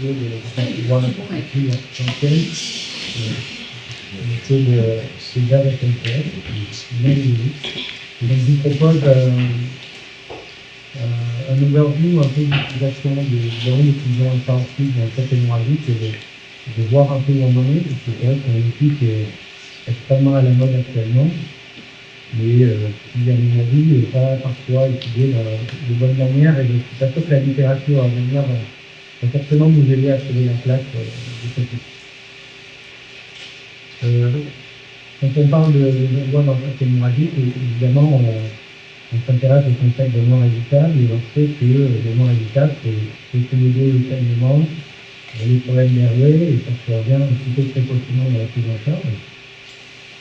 essayer de voir un peu plus essentiel. C'est de faire avec un Donc je vous propose un overview un peu d'utilisation de l'onde de fusion infrarouge dans cette hémorragie, et de voir un peu où on en est, parce que c'est vrai que c'est un outil qui est extrêmement à la mode actuellement, mais qui, à mon avis, n'est pas parfois étudié de bonne manière, et je suis pas sûr que la littérature à venir va forcément nous aider à trouver la place de cet outil. Quand on parle de voie dans cette hémorragie, évidemment, on s'intéresse au concept de mort évitable, et on sait que les morts évitables, c'est le saignement, les problèmes nerveux, et ça se revient plutôt précocement dans la prise en charge.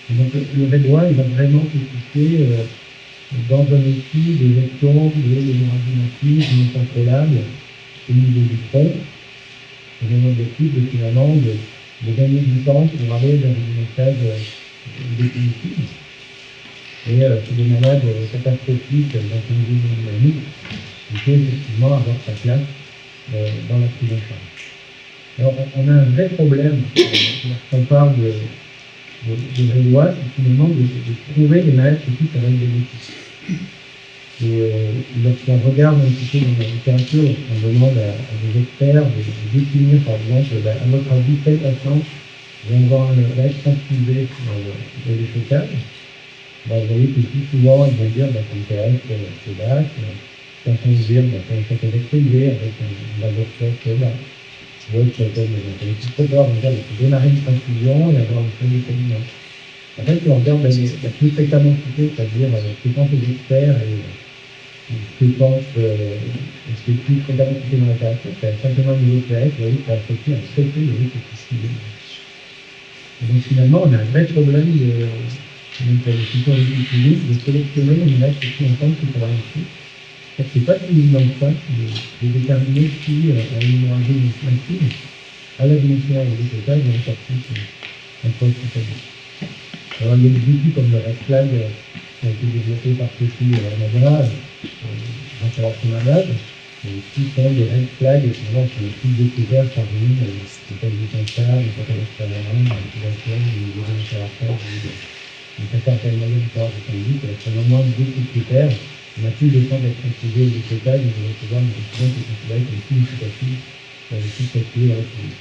Et donc le REDOA, il va vraiment s'occuper dans un outil de gestion de l'hémorragie massive non contrôlable au niveau du front. C'est un objectif de finalement de gagner du temps pour aller vers une méthode définitive. Et c'est des malades catastrophiques d'un point de vue dynamique qui peut effectivement avoir sa place dans la prise en charge. Alors on a un vrai problème lorsqu'on parle de REDOA, c'est finalement de trouver des malades critiques avec des outils. Et lorsqu'on regarde un petit peu dans la littérature, lorsqu'on demande à des experts de définir par exemple, à votre avis, quel patient va être transfusé dans les chocages, vous voyez que plus souvent ils vont dire que l'intéresse c'est basse, quand on dire qu'on est fait électriser avec un laboratoire qui est là. L'autre qui appelle on va démarrer une transfusion et avoir une première dominante. En fait, si on regarde la plus fréquemment citée, c'est-à-dire ce que pensent les experts et ce que pensent ce qui est plus fréquemment cité dans la littérature, c'est simplement une OPS, vous voyez, ça associe un très peu de risque de. Donc finalement, on a un vrai problème pour les futurs cliniques de sélectionner les malades qui sont ensemble qui pourraient ici. C'est pas si évident que ça de déterminer si une hémorragie massive à la dimension de l'hôpital vont sortir un poste hospitalier. Alors il y a des outils comme le Red Flag qui ont été développés par Sophie Mazara grâce à leur malade, qui sont des Red Flags souvent sur le type découvert par une telle du cancer, une cholestérol, une activation, une désintéressage, une certaine moyenne de corps de conduite, selon moi beaucoup de critères. On a plus de temps d'être considéré du total, et de recevoir une décision qui est considérée comme significative pour les six calculs à retrouver.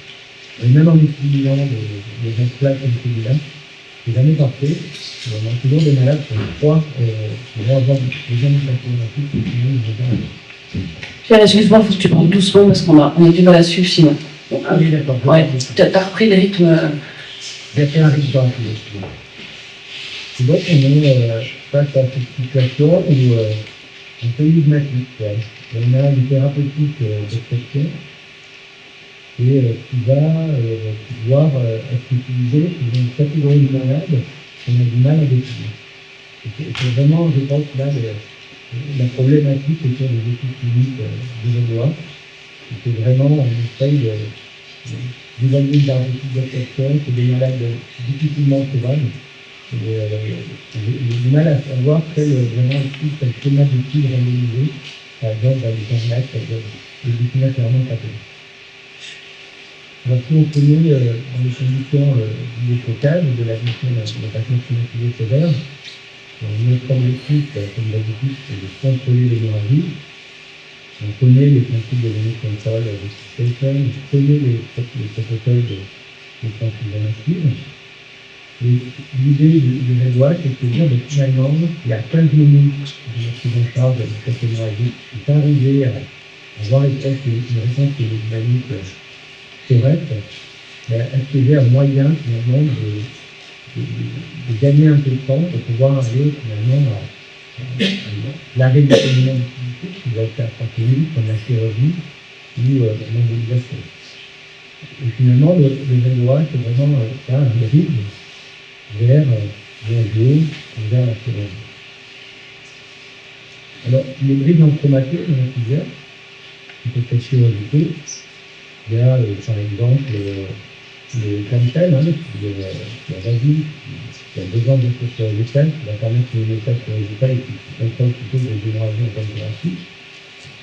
Et même en utilisant des red flags comme celui-là, c'est jamais parfait. On a toujours des malades qui croient qu'ils vont avoir des indications graphiques et sinon ils vont pas aller. Pierre, excuse-moi, il faut que tu parles doucement parce qu'on a du mal à suivre sinon. Ah oui, d'accord. Ouais, tu as repris le rythme. J'ai fait un rythme rapide. Et donc, on est face à cette situation où on fait énigmatique. On a une thérapeutique d'exception et qui va pouvoir être utilisée dans une catégorie de malades qu'on a du mal à définir. C'est vraiment, je pense, là, la problématique autour des études cliniques de REDOA. C'est vraiment, on essaye d'évaluer une thérapeutique d'exception, c'est des malades difficilement trouvables. J'ai du mal à savoir vraiment quel schéma d'études randomisé, par exemple, dans les congrès, les définir clairement capés. Alors, si on connaît dans les conditions du défocage, de la gestion de la patiente climatisée sévère, notre objectif, comme d'habitude, c'est de contrôler l'hémorragie. On connaît les principes de limit control de situation, on connaît les protocoles de transfusion massive. L'idée du REDOA, c'est de dire que finalement, il y a 15 minutes de la prise en charge de cette hémorragie qui est arrivé à avoir une réponse dynamique correcte, est-ce qu'il y a un moyen finalement de gagner un peu de temps pour pouvoir aller finalement à l'arrêt du phénomène qui va être à 30 minutes, comme la chirurgie ou l'embolisation. Et finalement, le REDOA, c'est vraiment un rythme vers l'angios, vers la chirurgie. Alors, les bridges en chromatée, il y en a plusieurs, qui peuvent être chirurgicaux. Il y a, par exemple, le cancel, qui a réduit, qui a besoin de choses chirurgicales, qui va permettre une méthode chirurgicale et qui contrôle plutôt des hémorragies en thérapie.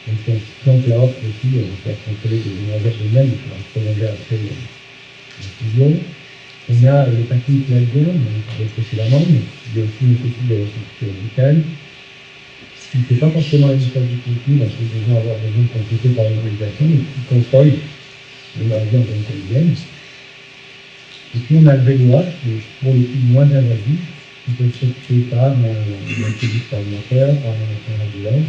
Donc si on plante la hausse aussi, on peut contrôler des énergies de même, qui va se prolonger après la fusion. On a le passif plasmien, on en parlait précédemment, mais il y a aussi une petite de la structure vitale. Ce qui ne fait pas forcément la différence du contenu, on peut déjà avoir besoin de compléter par une organisation, mais qui contrôle l'énergie en tant que telle. Et puis on a le véloage, qui est pour le coup moins invasif, qui peut se créer par un intelligence alimentaire, par un radiologue,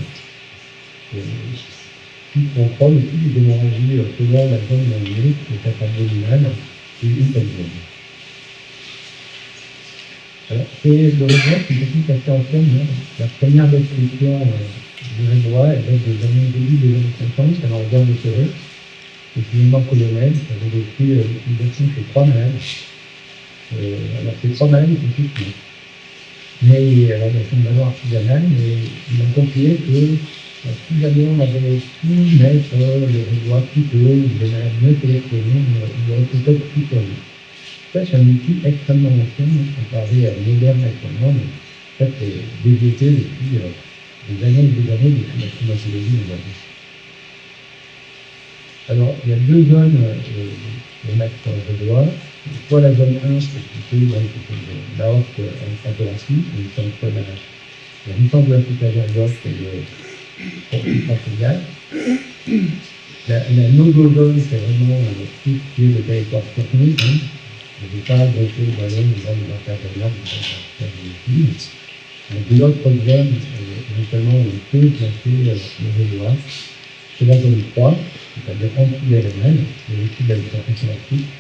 qui contrôle aussi les hémorragies selon la zone numérique, peut-être abdominale, et une telle zone. Alors, c'est le réseau, c'est une technique assez ancienne. La première description du réseau, elle date des années début des années 50, pendant la guerre de Corée. C'est finalement colonel, ça avait décrit l'utilisation chez 3 malades. Alors, ces 3 malades, ils sont tous tués. Mais, alors, ils sont d'abord artisanales, mais ils ont conclu que si jamais on avait pu mettre le réseau plus tôt, des malades mieux sélectionnés, il y aurait peut-être plus perdu. Ça, c'est un outil extrêmement ancien, comparé à moderne actuellement, mais ça, c'est développé depuis des années et des années depuis la climatologie aujourd'hui. Alors, il y a deux zones de mettre sur le réservoir. Soit la zone 1, c'est plutôt la horte en phagographie, donc entre la licence de la cyclagère et le profil familial. La no-go-zone, c'est vraiment tout ce qui est le territoire technique. Je ne vais pas gonfler le ballon devant les intervenants pour faire des études. De l'autre zone, éventuellement, on peut placer le réservoir. C'est la zone 3, c'est-à-dire anti-LML, c'est l'étude de l'habitation climatique,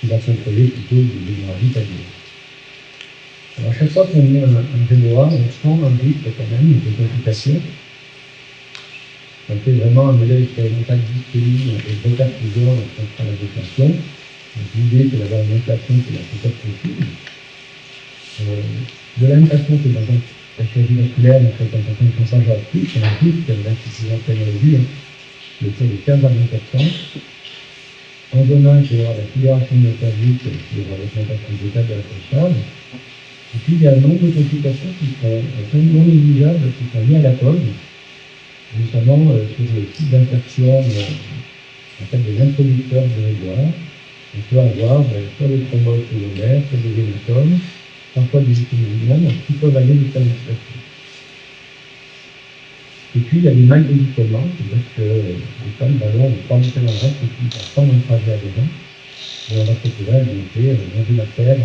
qui va contrôler plutôt des énergies taillées. Alors, à chaque fois qu'on met un réservoir, on prend un risque quand même de complication. On fait vraiment un modèle expérimental disponible et répercussion contre la déflation. Donc, l'idée, c'est d'avoir une inflation qui est la plus forte possible. De la même façon que dans la chirurgie vasculaire, on fait un pourcentage actif, on a plus que l'insuffisance rénale, le taux de 15 à 20%. En zone 1, il peut y avoir la sidération de cervix sur l'augmentation de l'état de la charge. Et puis, il y a un nombre de complications qui sont non négligeables, qui sont liées à la cause, notamment sur le type d'infection, en fait, des introducteurs de réservoir. On peut avoir soit des thromboses pulmonaires, soit des hématomes, parfois des épidémies, qui peuvent aller jusqu'à l'infection. Et puis, il y a des malpositionnements, c'est-à-dire que les femmes ballons ont pas monté dans le reste, et puis ils prendre un trajet à dedans. Et on va se retrouver à monter dans une affaire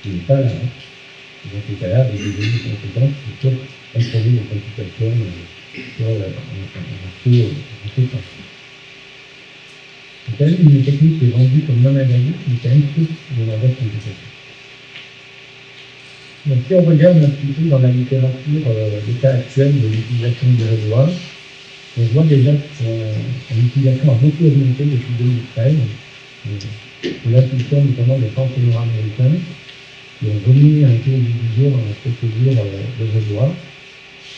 qui n'est pas là. Et dans ces cas-là, avec des données conséquentes qui peuvent contrôler les complications sur un peu partout. C'est quand même une technique qui est vendue comme non invasive, mais quand même plus de la vraie complication. Donc, si on regarde un petit peu dans la littérature l'état actuel de l'utilisation du réservoir, on voit déjà qu'une utilisation a beaucoup augmenté depuis 2013. Sous l'impulsion notamment des centres nord-américains qui ont remis un tour du jour dans la procédure de réservoir.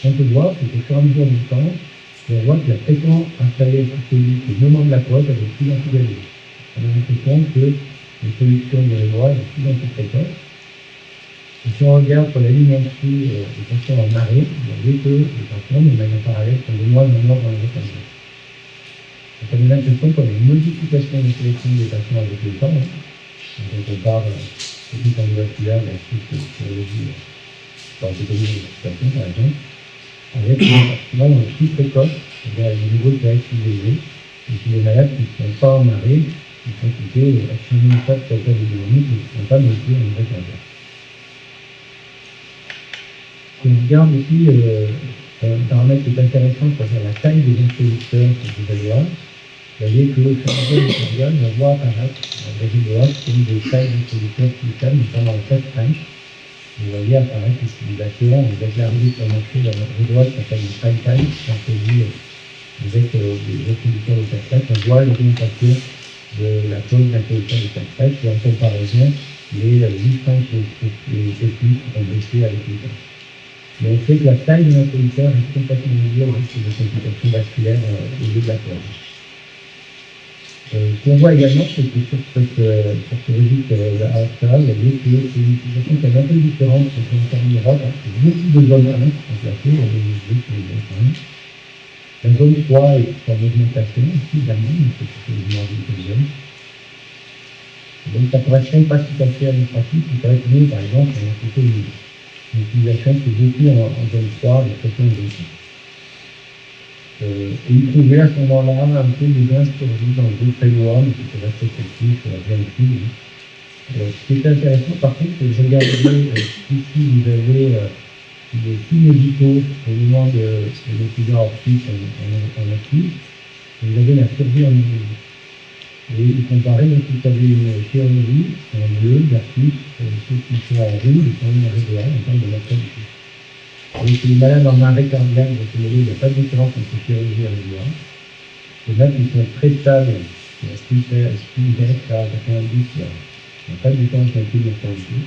On peut voir que au fur et à mesure du temps, on voit que la fréquence installée systémique au moment de la pause est de plus en plus élevée. On a l'impression que les solutions de réservoir sont de plus en plus précoces. Et si on regarde sur la ligne en dessous des patients en arrêt, vous voyez que les patients, de manière parallèle, sont de moins en moins dans les réponses. Donc on a l'impression qu'on a une modification de sélection des patients avec le temps. Donc on compare technique endovasculaire versus chirurgie par l'autonomie de l'occupation, par exemple, avec des patients plus précoces, c'est-à-dire avec des niveaux de PH plus élevés, et puis les malades qui ne sont pas en arrêt, qui sont plutôt actionnés pas de captage économique, qui ne sont pas non plus en vrai cancer. On regarde aussi un paramètre qui est intéressant, c'est-à-dire la taille des introducteurs que vous allez voir. Vous voyez que au fur et à mesure du période, on voit apparaître dans les vidéos comme des tailles d'introducteurs plus faibles, notamment le 7-5. Vous voyez apparaître l'utilisation avec l'arrivée sur le marché de la vidéo qui s'appelle le prime time, qui est introduit avec des introducteurs de 7-5. On voit l'augmentation de la clause d'introduction de 7-5 et en comparaison, les 8-5 et plus ont baissé avec le temps. Mais on sait que la taille de l'introducteur est complètement liée au risque de complications vasculaires au lieu de la cause. Ce qu'on voit également, c'est que sur ce registre AFA, il y a des utilisations qui sont un peu différentes en termes d'Europe. Il y a beaucoup de zones 1 qui sont placées, il y a des zones qui sont La zone 3 est en augmentation aussi également, donc c'est quelque chose de donc ça ne correspond pas tout à fait à nos pratiques. Vous savez que nous, par exemple, on a plutôt une utilisation qui est beaucoup en zone 3, et très peu en zone 5. Et il trouvait à ce moment-là un peu des survie dans le groupe Taïwan, qui était rétrospectif sur la géométrie. Ce qui est intéressant, par contre, c'est que je regardais, ici vous avez des signes médicaux au moment de l'étudiant optique en actif, et vous avez la survie en Indonésie. Et il comparait, donc vous avez une chirurgie en bleu versus ceux qui sont en rouge, qui sont en régulière, en termes de matière du tout. Et c'est les malades en arrêt cardiaque, donc il n'y a pas de différence entre chirurgie et régulière. Les malades qui sont très stables, SPIDEC à 90, il n'y a pas de différence avec les mortalité.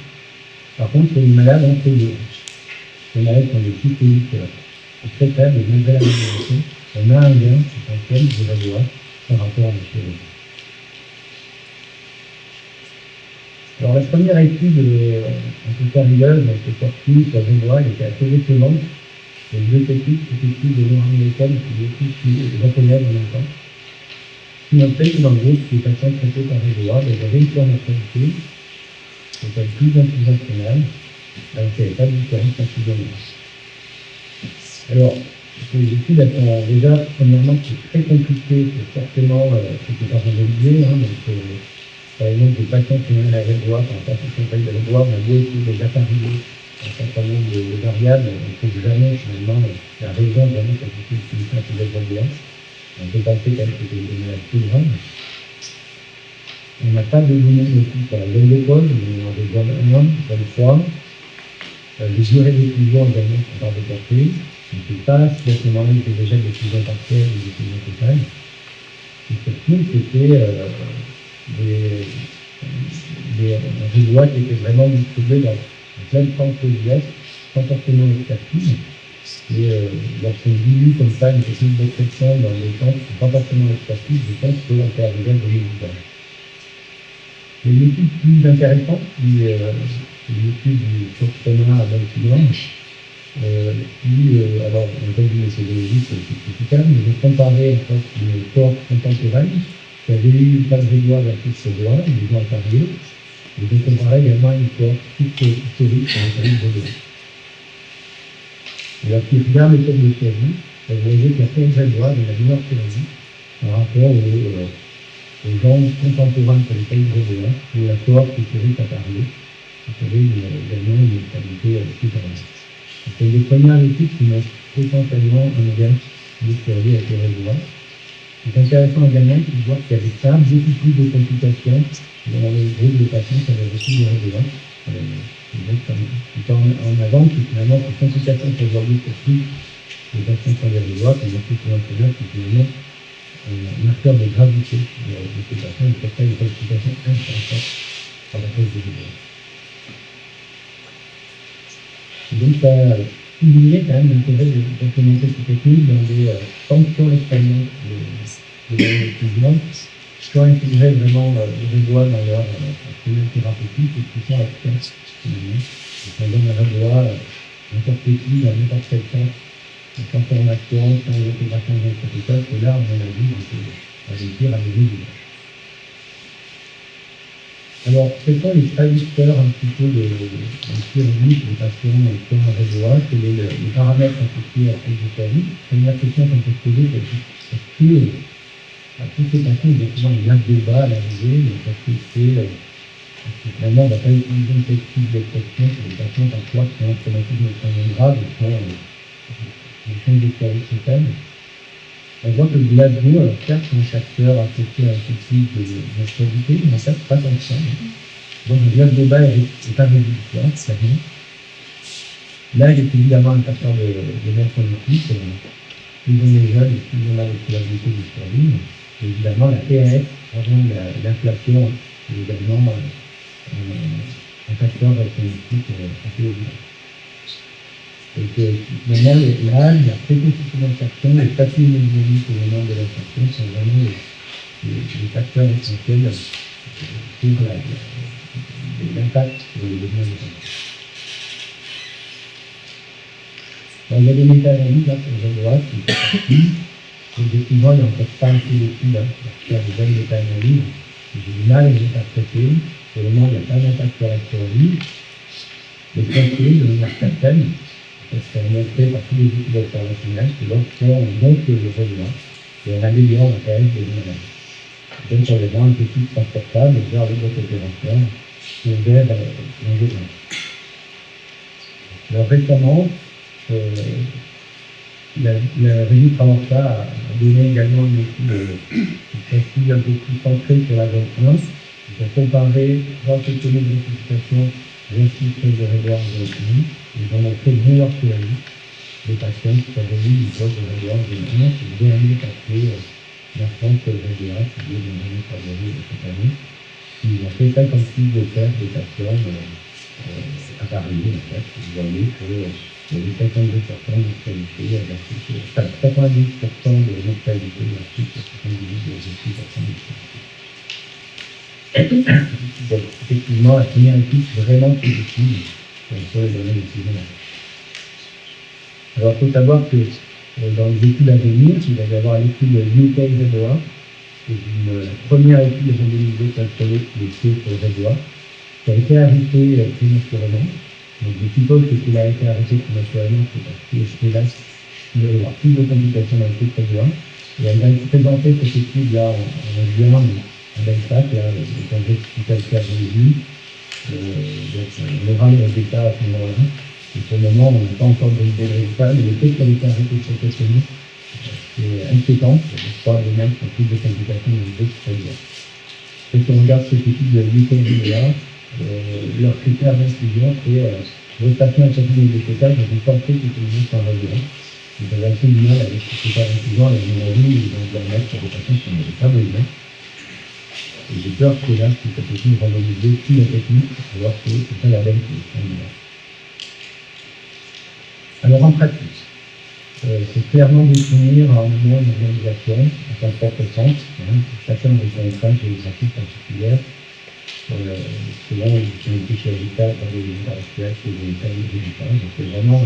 Par contre, c'est les malades entre deux. Les malades qui ont des systémiques très faibles, malgré la médication, on a un gain potentiel de régulière par rapport à la chirurgie. Alors la première étude un peu sérieuse qui est sortie sur les voies, elle était assez étonnante. Les deux techniques, cette étude de nord-américaine et une étude japonaise en même temps, qui montrait que dans le groupe des patients traités par les voies, il y avait une forme de mortalité, c'était plus insuffisante, alors qu'il n'y avait pas de différence insuffisante. Alors, ces études, elles sont déjà, premièrement, c'est très compliqué, c'est forcément, c'était pas randomisé, par exemple, des patients qui ont la réservoir, par rapport à ceux qui ont pas eu de réservoir, on a beau essayer de appareiller un certain nombre de variables, on ne trouve jamais finalement la raison vraiment qui a été utilisée à ces réservoirs. On peut penser quand même que c'est des maladies plus graves. On n'a pas de données non plus sur la zone de pause, mais on a des zones 1, zone 3. Les durées d'éclosion également sont pas reportées. On ne sait pas si à ce moment-là il y avait déjà des éclosions partielles ou des éclosions totales. Et surtout, c'était des réservoirs qui étaient vraiment distribués dans plein de centres de l'Est, sans forcément l'expertise. Et lorsqu'on dilue comme ça une technique d'extraction dans les centres, sans forcément l'expertise, je pense qu'on peut arriver à donner du temps. Mais l'étude plus intéressante, c'est l'étude du Turkcena à Baltimore, alors, on peut dire que c'est efficace, mais je comparais en fait une cohorte contemporaine qui avait eu pas de régoire versus ce doigt, des doigts carriés, et je comparais également une cohorte historique sur le tarif de l'eau. Et la première méthode de survie, vous voyez qu'il y a plein de régoires de la meilleure survie par rapport aux gens contemporains pour les pays de régoire, où la cohorte historique a parlé, qui avait également une stabilité supérieure. C'est une des premières études qui montrent potentiellement un gain de survie avec les réservoirs. C'est intéressant également de voir qu'il y avait ça, beaucoup plus de complications dans les groupes de patients qui avaient reçu des réservoirs. C'est en avant que finalement, ces complications sont aujourd'hui pour tous les patients qui ont des réservoirs, comme le plus souvent que c'est finalement un marqueur de gravité de ces patients, et peut-être une complication importante par la cause des réservoirs. Donc, ça a souligné quand même l'intérêt d'implémenter ces techniques dans des fonctions expériences de l'étudiant qui ont intégré vraiment les réservoirs dans leur arsenal thérapeutique et qui sont efficaces. On donne un réservoir n'importe qui, dans n'importe quel cas, sans formation, sans intégration de l'intégration, que là, à mon avis, on peut réussir à donner du. Alors, quels sont les traducteurs un petit peu de survie des patients qui ont un réservoir? Quels sont les paramètres associés à cette survie? La première question qu'on peut se poser, c'est est-ce que tous ces patients ont souvent une glace de bas à l'arrivée, mais parce que finalement, on ne va pas utiliser une technique d'extraction pour les patients parfois qui ont un traumatisme extrêmement grave, qui ont des chaînes de survie totale. On voit que le Glasgow, alors certes, c'est un facteur associé à un souci de mortalité, mais en fait, pas tant que ça. Donc, le Glasgow bas est pas rédhibitoire, clairement. Là, il est évidemment un facteur de mère cognitive. Plus on est jeune, plus on a la probabilité de survie. Et évidemment, la PAS, avant l'inflation, est également un facteur cognitif assez évident. Et que maintenant, l'âge, la précocité d'insertion, les statuts immunologiques au moment de l'insertion sont vraiment les facteurs essentiels pour l'impact sur les besoins de santé. Il y a des méta-analyses sur le droit qui sont parties. Objectivement, il n'y a encore pas assez d'études, hein, parce qu'il y a des jeunes méta-analyses, j'ai du mal à les interpréter. Pour le moment, il n'y a pas d'impact sur la théorie. Les conseils de manière certaine, parce que c'est montré par tous les études observationnelles, que lorsqu'on gonfle le réseau, et on améliore la KS de l'humain. Donc, sur les gens un peu plus transportables vers le bloc opérateur ou vers l'environnement. Alors récemment, la revue Traorta a donné également une étude précise un peu plus centrée sur la zone 1. Ils ont comparé 3 techniques de classification reçues de réserve de zone 1. Ils ont montré de meilleures théories des patients qui avaient eu une dose de réserve de zone 1 qui est bien mieux passé la France que le réserve, qui est une année favorite de cette année. Ils ont fait 56 de faire des patients à Paris, en fait. Vous voyez que il y a eu 52% de mortalité versus 90% de mortalité versus 78,6% de mortalité. Donc, effectivement, la première étude vraiment positive sur les données de cinéma. Alors, il faut savoir que dans les études à venir, il va y avoir l'étude UK VDOA, c'est une première étude randomisée contrôlée des C sur VDOA, qui a été arrêtée prématurément. Donc, je suppose que s'il a été arrêté prématurément, c'est parce que là, il va y avoir plus de complications dans l'étude VDOA. Et elle va être présentée cette étude-là en juin, en Belfast, là, le congrès hospitalier de l'UI. Donc, on aura les résultats à ce moment-là. Et pour le moment, on n'a pas encore de résultats, mais le fait qu'elle ait été arrêtée sur cette année, c'est inquiétant. Je crois que les mecs ont plus de complications dans les autres prévisions. Et si on regarde cette étude de l'UKVA, leur critère d'inclusion, c'est votre patient est chacune des étages, donc vous pensez que c'est une sans réseau. Vous avez assez du mal avec ce critère d'inclusion, et à mon avis, ils vont le mettre sur des patients qui n'ont pas besoin. Et j'ai peur que là, si cette étude randomisée toute la technique, alors que c'est pas la bonne solution. Alors en pratique, c'est clairement définir en moins une organisation, en tant que propre centre, chacun des contraintes géographiques particulières, selon les disponibilités chirurgicales dans les états actuels et les états médicaux. Donc c'est vraiment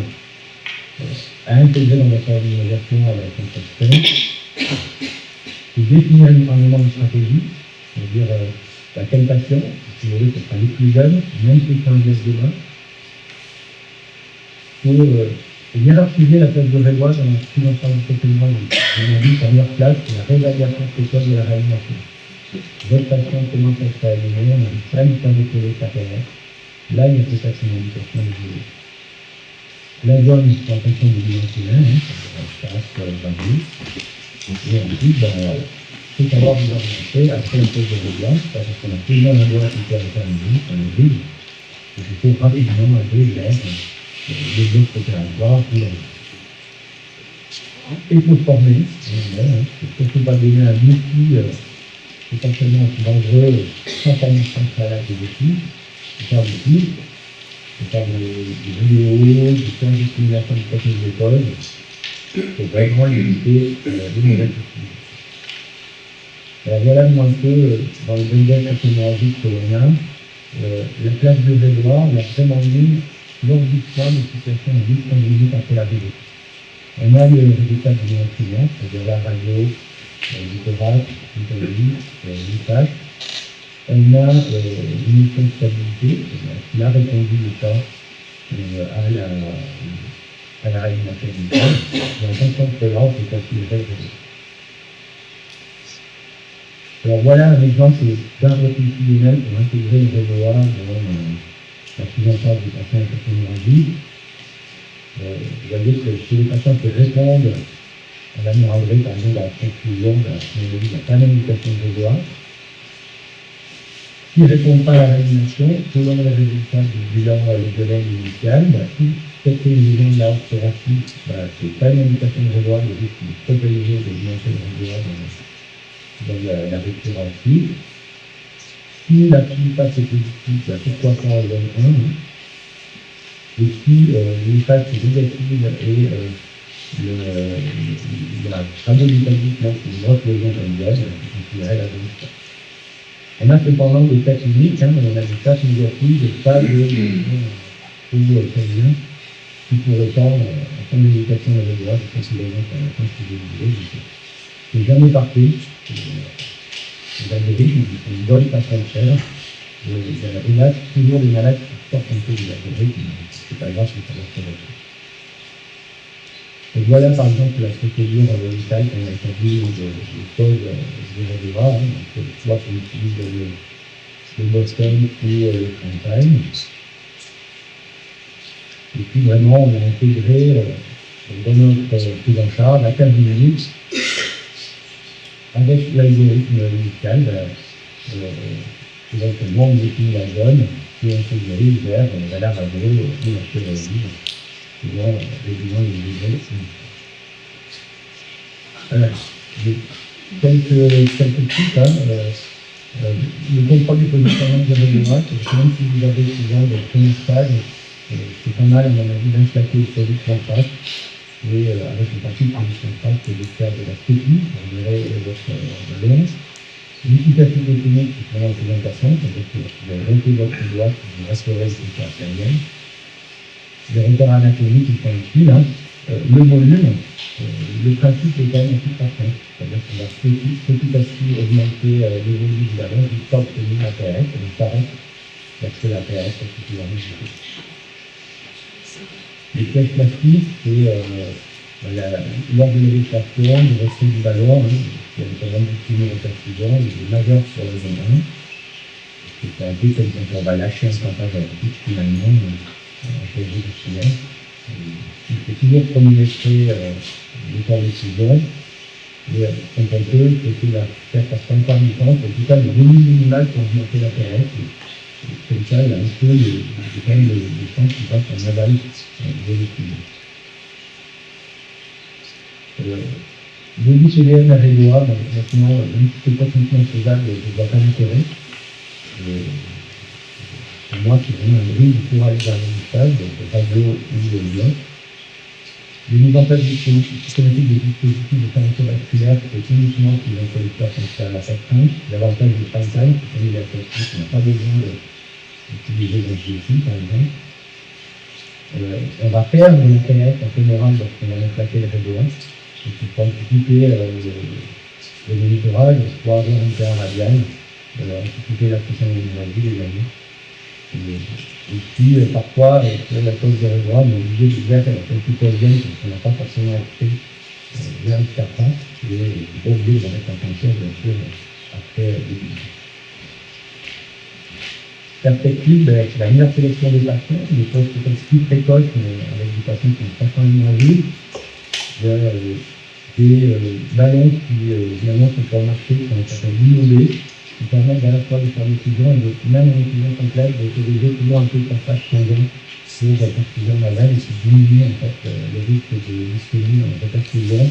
à intégrer dans notre organisation à la contexte. C'est définir énormément une stratégie, c'est-à-dire quel patient, si vous voulez, ce sera les plus jeunes, même ceux qui ont un geste de main, pour hiérarchiser la place de Réloise dans la prise en charge du traitement. On a dit qu'à leur place, c'est la réévaluation précoce de la réanimation. Votre patient commence à se réanimer, on n'arrive pas à lui faire décoller sa carrière. Là, il y a peut-être une indication de vie. La zone, c'est en fonction du bilan humain, ça reste 20 minutes. Et ensuite, il faut savoir vous orienter après un poste de réglage, parce qu'on a plusieurs endroits qui peuvent faire une minute, on est vide. Donc il faut rapidement aller vers les autres opératoires pour et pour former. Il ne faut pas donner un outil potentiellement dangereux sans formation préalable des équipes. Il faut faire des outils, il faut faire des vidéos, des séances de simulation de techniques d'école pour vraiment éviter les mauvaises outils. Alors voilà un peu dans le bundle technologique que l'on a, la place de Véloire, on a vraiment mis lors du soin de situation de 10 minutes après la vidéo. On a le résultat du bilan client, c'est-à-dire la radio, du thorax, du pelvis, du face. On a une mission de stabilité, qui a répondu le temps à la réanimation médicale. Et en fonction de cela, on peut considérer le résultat. Alors voilà un exemple d'un multidisciplinaire pour intégrer le réservoir dans la prise en charge des patients avec pathologie. Vous voyez que chez les patients qui répondent à la neurologie, par exemple, à la conclusion de la pneumologie, il n'y a pas d'indication de réservoir. S'ils ne répondent pas à la réanimation, selon les résultats du bilan de l'aide initiale, si cette révision de la thérapie, c'est pas une indication de réservoir, il risque de propager de monter le réservoir dans la rupture active. Si la phase est positive, pourquoi pas en zone 1. Et si l'IFAS est négative et la radiométallique, c'est une grosse lésion familiale, on considérait la zone 3. On a cependant des cas cliniques, on a des cas négatives, pas de lésion familiale, qui pour autant, en fin de médication de la droite, considérons qu'à la fin, c'est délivré. c'est jamais parfait. Les algorithmes, c'est une bonne façon de faire. Il y a toujours des malades qui sortent un peu des algorithmes, c'est pas grave, c'est pas grave. Et voilà par exemple la procédure vitale qu'on a établie de pause de la donc soit qu'on utilise le Boston ou le Frontline. Et puis vraiment on a intégré dans notre prise en charge à 15 minutes avec l'algorithme médical. Éventuellement on définit la zone et on se dirige vers la radio ou la chirurgie. Souvent, les besoins des nouvelles. Quelques trucs, le contrôle du positionnement de la même si vous avez souvent des premiers stages, c'est pas mal, à mon avis, d'installer le produit en face, et avec une partie de position en face, de faire de la technique, on dirait votre ballon. L'efficacité clinique, c'est vraiment la présentation, c'est-à-dire que vous allez monter votre doigt, vous restaurez le position artérielle. Les repères anatomiques qui sont utiles, le volume, le principe est quand même assez parfait. C'est-à-dire qu'on va petit à petit augmenter le volume du ballon jusqu'à obtenir la PRS, et donc s'arrête d'accès à la PRS particulièrement. Les pièges plastiques, c'est lors de l'élévation, du respect du ballon, il y a notamment du tunnel il est majeur sur le zone 1. C'est un peu comme quand on va lâcher un passage à la pitch finalement. Il faut toujours chronométrer le temps de décision et quand on peut, il faut la faire par 5 fois du temps, en tout cas le volume minimal pour augmenter la PRS. Comme ça, il y a un peu quand même le temps qui passe en aval des études. Je dis chez les MREDOA, maintenant, même si c'est techniquement faisable, je ne vois pas l'intérêt. Pour moi, c'est vraiment un bruit du courage vers le message, donc le radio ou le bloc. Les mises en place systématiques des dispositifs de fermeture vasculaire, c'est uniquement si les collecteurs sont faits à la fréquence. L'avantage du Frontline, c'est qu'on n'a pas besoin d'utiliser l'angioplastie, par exemple. On va perdre une PRS en général lorsqu'on va plaquer le réseau. Donc il faut anticiper le monitorage, soit avoir un terrain radial, anticiper la pression de l'énergie également. Et puis parfois, pour la cause de réseau, on est obligé de faire quelques hypogènes parce qu'on n'a pas forcément accès vers le carton. Et il n'est pas obligé de mettre en tension, bien sûr, après le début. Perspective, c'est la meilleure sélection des patients, des postes plus précoces, mais avec des patients qui ont pas quand même envie. Des ballons qui finalement sont sur le marché, qui s'appellent l'innover, qui permettent à la fois de faire l'occlusion et même en occlusion complète, d'utiliser toujours un peu de passage sanguin pour la perfusion nasale et qui diminue en fait le risque de dystonie en réperfusion.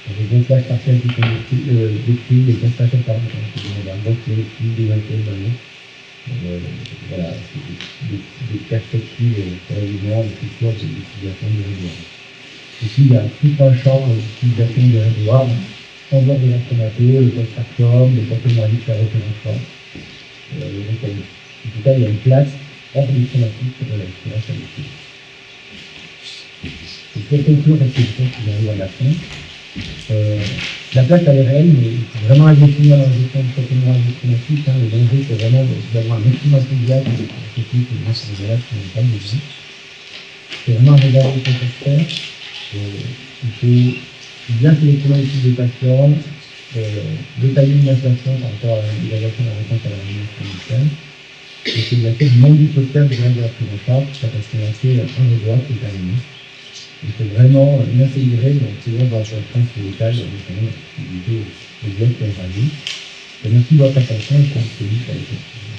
Les gonflages partiels qui sont décrits, les gonflages partiels qui sont gonflés, qui dégonflent le ballon. Voilà, c'est des perspectives pour évidemment le futur de l'utilisation du réservoir. Ici, il y a tout un champ d'utilisation du réservoir, en dehors de la chromato, le post-factum, les post-énergies de la référence. En tout cas, il y a une place hors du chromatique de la référence à l'étude. Et pour conclure cette question qui arrive à la fin, la place elle est réelle, mais il faut vraiment agir dans la gestion du post-énergie chromatique. Le danger, c'est vraiment d'avoir un maximum de gaz de la technique et de l'ensemble qui n'est pas besoin. C'est vraiment regarder ce qu'on peut faire. Il faut bien sélectionner les types de patients, détailler une inflation par rapport à l'évaluation de la réponse à la rémunération médicale, et c'est bien sûr non dissociable de la prise en charge, ça va se financer un réservoir qui est terminé. Il faut vraiment l'intégrer, donc c'est là dans la France médicale, notamment l'activité de bloc et radio. Merci de votre attention et je continue avec vous.